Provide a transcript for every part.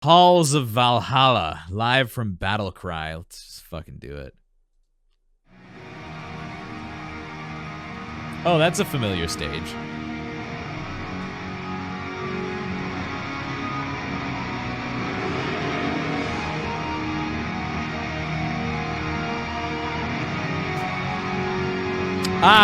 Halls of Valhalla, live from Battle Cry. Let's just fucking do it. Oh, that's a familiar stage.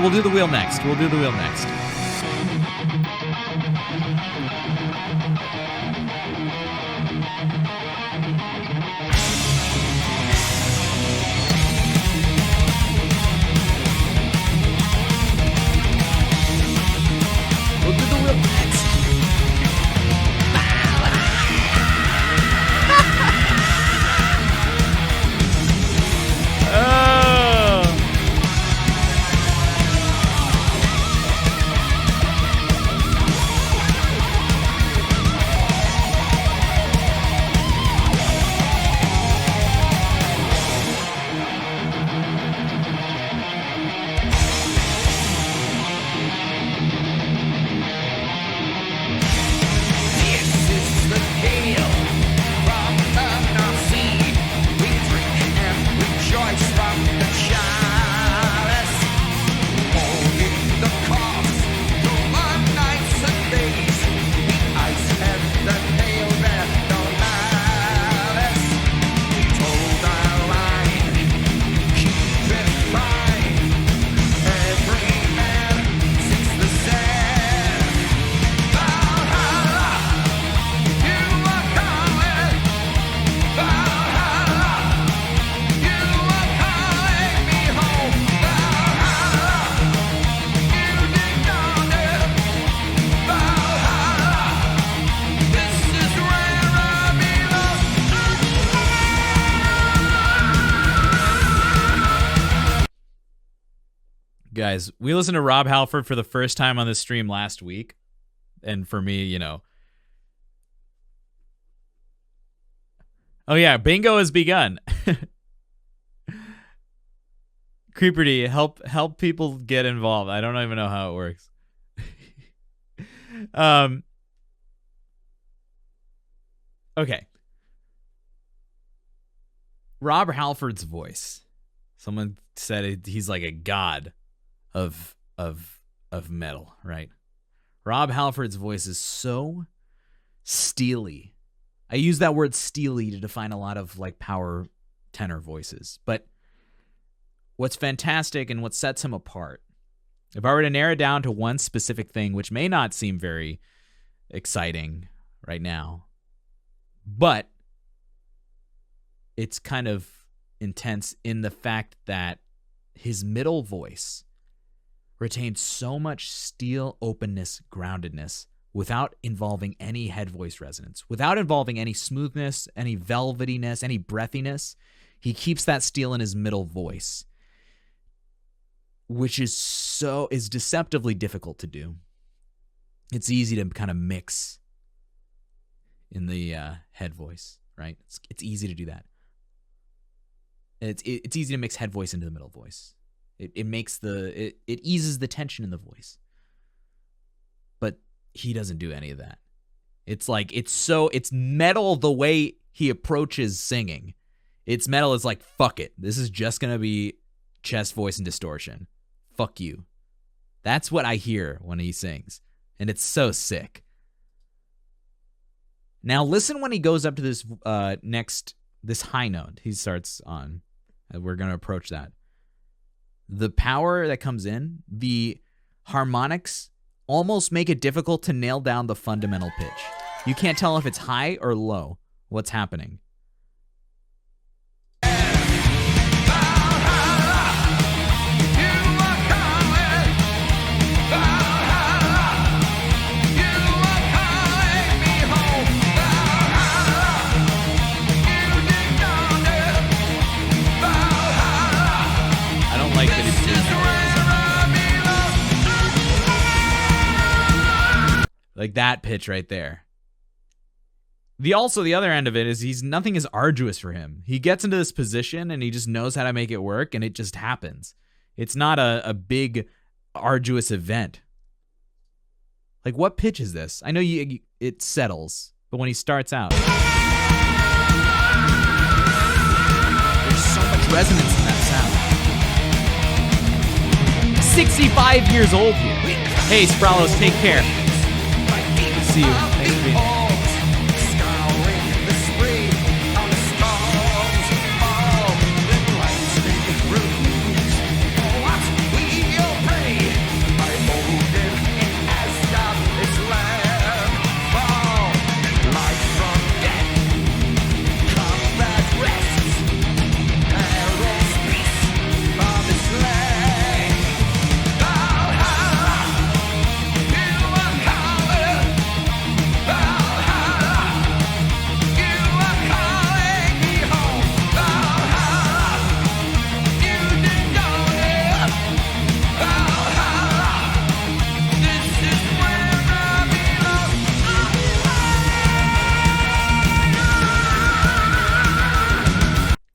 We'll do the wheel next. We'll do the wheel next. We'll do the wheel next. Guys, we listened to Rob Halford for the first time on this stream last week. And for me, you know. Oh yeah, bingo has begun. Creeper D, help people get involved. I don't even know how it works. Okay. Rob Halford's voice. Someone said he's like a god of metal, right? Rob Halford's voice is so steely. I use that word steely to define a lot of like power tenor voices. But what's fantastic and what sets him apart, if I were to narrow it down to one specific thing, which may not seem very exciting right now, but it's kind of intense in the fact that his middle voice retains so much steel openness, groundedness, without involving any head voice resonance, without involving any smoothness, any velvetiness, any breathiness. He keeps that steel in his middle voice, which is deceptively difficult to do. It's easy to kind of mix in the head voice, right? It's easy to do that. It's easy to mix head voice into the middle voice. It makes it eases the tension in the voice. But he doesn't do any of that. It's like it's metal the way he approaches singing. It's metal is like, fuck it. This is just gonna be chest voice and distortion. Fuck you. That's what I hear when he sings. And it's so sick. Now listen when he goes up to this this high note he starts on. We're gonna approach that. The power that comes in, the harmonics almost make it difficult to nail down the fundamental pitch. You can't tell if it's high or low, what's happening. Like that it's like that pitch right there. The other end of it is nothing is arduous for him. He gets into this position and he just knows how to make it work, and it just happens. It's not a big arduous event. Like, what pitch is this? I know it settles, but when he starts out. resonance in that sound. 65 years old here. Hey, Sproullos, take care. Good to see you. Thanks for being here.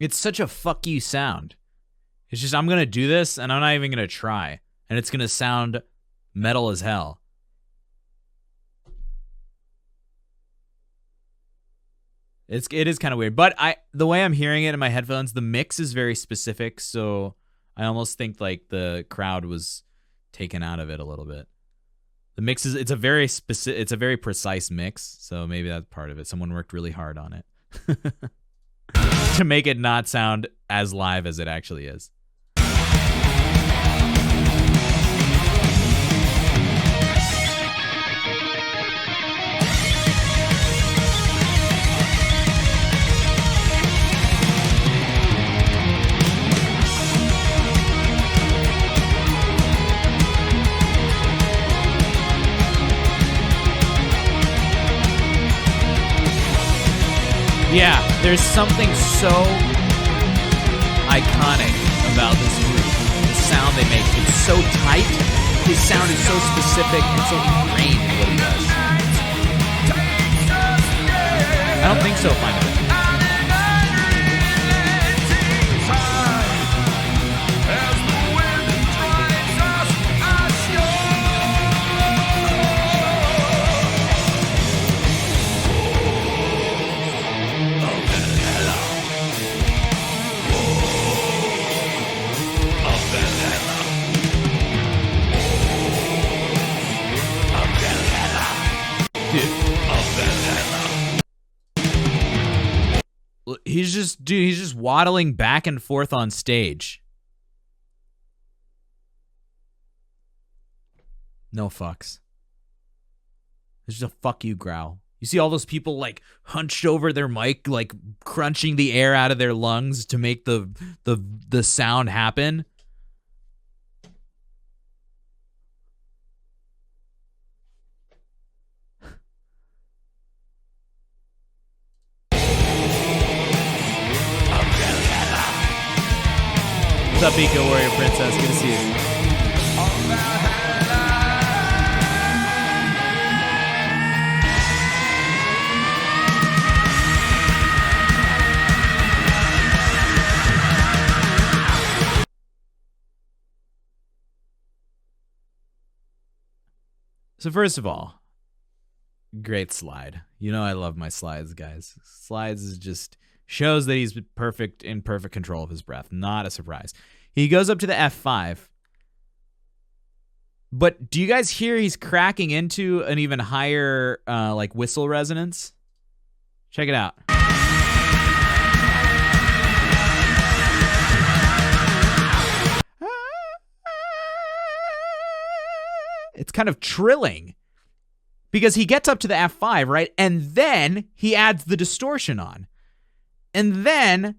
It's such a fuck you sound. It's just, I'm going to do this, and I'm not even going to try. And it's going to sound metal as hell. It is kind of weird. But the way I'm hearing it in my headphones, the mix is very specific, so I almost think like the crowd was taken out of it a little bit. The mix is, it's a very precise mix, so maybe that's part of it. Someone worked really hard on it. To make it not sound as live as it actually is. Yeah, there's something so iconic about this group. The sound they make, it's so tight. His sound is so specific and so ingrained in what he does. I don't think so, finally. He's just waddling back and forth on stage. No fucks. It's just a fuck you growl. You see all those people like hunched over their mic, like crunching the air out of their lungs to make the sound happen. What's up, Eco Warrior Princess? Good to see you. So first of all, great slide. You know I love my slides, guys. Slides is just shows that he's in perfect control of his breath. Not a surprise. He goes up to the F5. But do you guys hear he's cracking into an even higher like whistle resonance? Check it out. It's kind of trilling. Because he gets up to the F5, right? And then he adds the distortion on. And then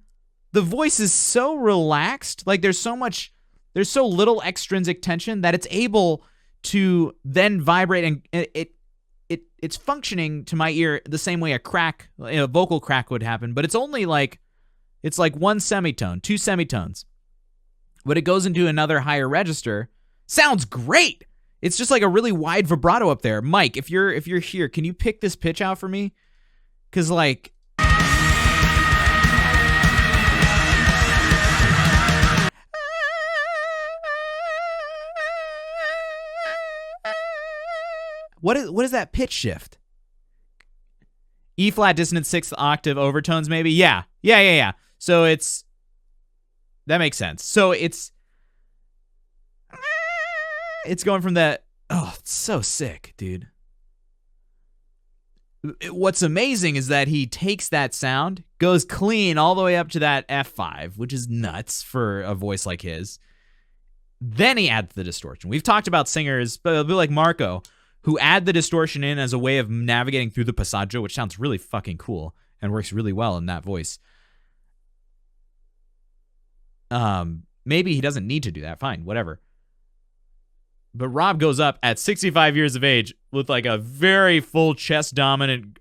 the voice is so relaxed, like there's so little extrinsic tension that it's able to then vibrate, and it's functioning to my ear the same way a vocal crack would happen, but it's only like, it's like one semitone, two semitones. But it goes into another higher register. Sounds great. It's just like a really wide vibrato up there. Mike, if you're here, can you pick this pitch out for me? Because like, What is that pitch shift? E flat dissonance 6th octave overtones maybe? Yeah. So it's That makes sense. So it's going from that. Oh, it's so sick, dude. What's amazing is that he takes that sound, goes clean all the way up to that F5, which is nuts for a voice like his. Then he adds the distortion. We've talked about singers, but a bit like Marco, who add the distortion in as a way of navigating through the passaggio, which sounds really fucking cool and works really well in that voice. Maybe he doesn't need to do that. Fine, whatever. But Rob goes up at 65 years of age with like a very full chest dominant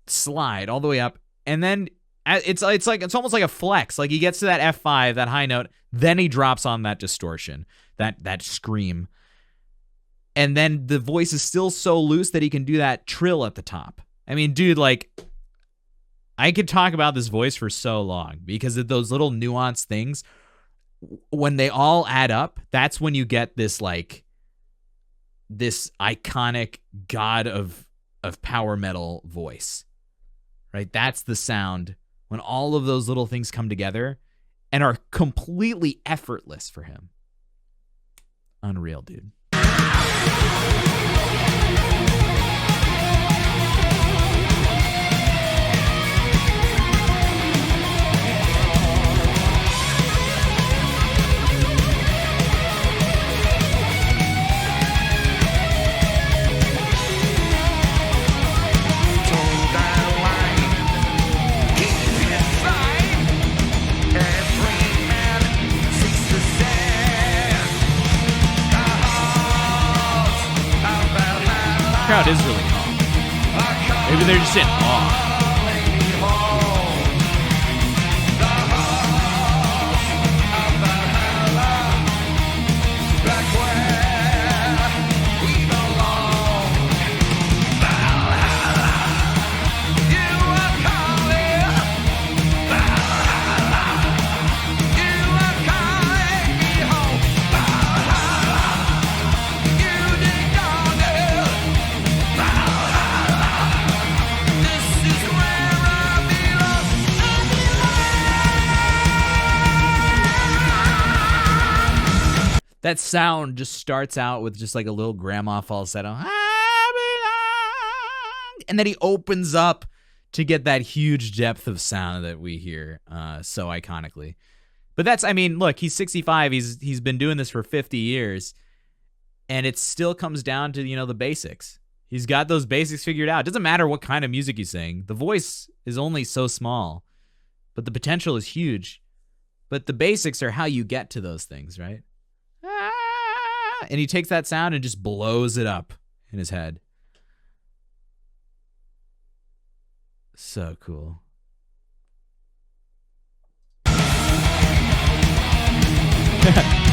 slide all the way up, and then it's almost like a flex. Like he gets to that F5, that high note, then he drops on that distortion, that scream, and then the voice is still so loose that he can do that trill at the top. I mean, dude, like I could talk about this voice for so long because of those little nuanced things. When they all add up, that's when you get this like this iconic god of power metal voice, right? That's the sound when all of those little things come together and are completely effortless for him. Unreal, dude. Crowd is really calm. Maybe they're just in awe. That sound just starts out with just like a little grandma falsetto. And then he opens up to get that huge depth of sound that we hear so iconically. But that's, I mean, look, he's 65. He's been doing this for 50 years. And it still comes down to, you know, the basics. He's got those basics figured out. It doesn't matter what kind of music you sing. The voice is only so small. But the potential is huge. But the basics are how you get to those things, right? And he takes that sound and just blows it up in his head. So cool.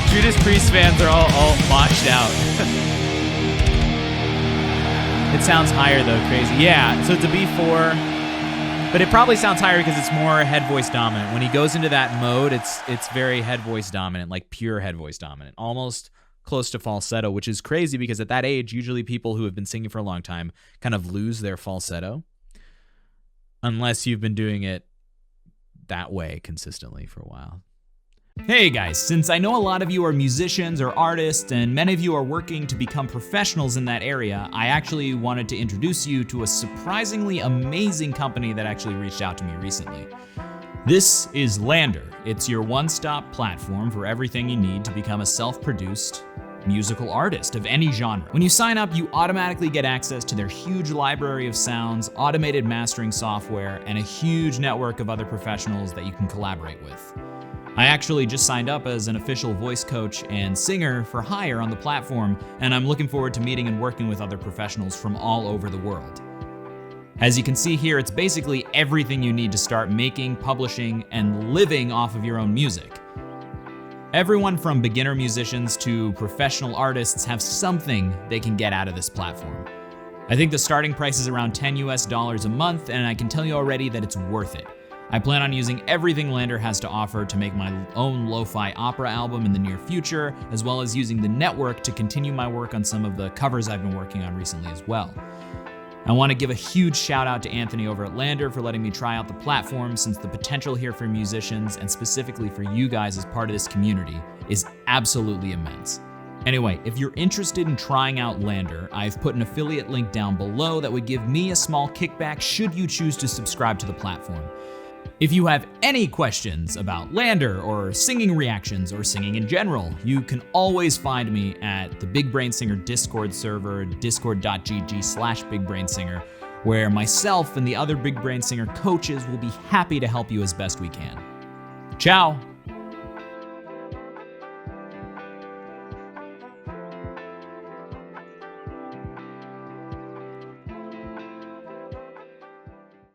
Judas Priest fans are all moshed out. It sounds higher though, crazy. Yeah, so it's a B4, but it probably sounds higher because it's more head voice dominant. When he goes into that mode, it's very head voice dominant, like pure head voice dominant, almost close to falsetto, which is crazy because at that age, usually people who have been singing for a long time kind of lose their falsetto unless you've been doing it that way consistently for a while. Hey guys, since I know a lot of you are musicians or artists and many of you are working to become professionals in that area, I actually wanted to introduce you to a surprisingly amazing company that actually reached out to me recently. This is Lander. It's your one-stop platform for everything you need to become a self-produced musical artist of any genre. When you sign up, you automatically get access to their huge library of sounds, automated mastering software, and a huge network of other professionals that you can collaborate with. I actually just signed up as an official voice coach and singer for hire on the platform, and I'm looking forward to meeting and working with other professionals from all over the world. As you can see here, it's basically everything you need to start making, publishing, and living off of your own music. Everyone from beginner musicians to professional artists have something they can get out of this platform. I think the starting price is around $10 a month, and I can tell you already that it's worth it. I plan on using everything Lander has to offer to make my own lo-fi opera album in the near future, as well as using the network to continue my work on some of the covers I've been working on recently as well. I want to give a huge shout out to Anthony over at Lander for letting me try out the platform, since the potential here for musicians, and specifically for you guys as part of this community, is absolutely immense. Anyway, if you're interested in trying out Lander, I've put an affiliate link down below that would give me a small kickback should you choose to subscribe to the platform. If you have any questions about Lander or singing reactions or singing in general, you can always find me at the Big Brain Singer Discord server, discord.gg/BigBrainSinger, where myself and the other Big Brain Singer coaches will be happy to help you as best we can. Ciao!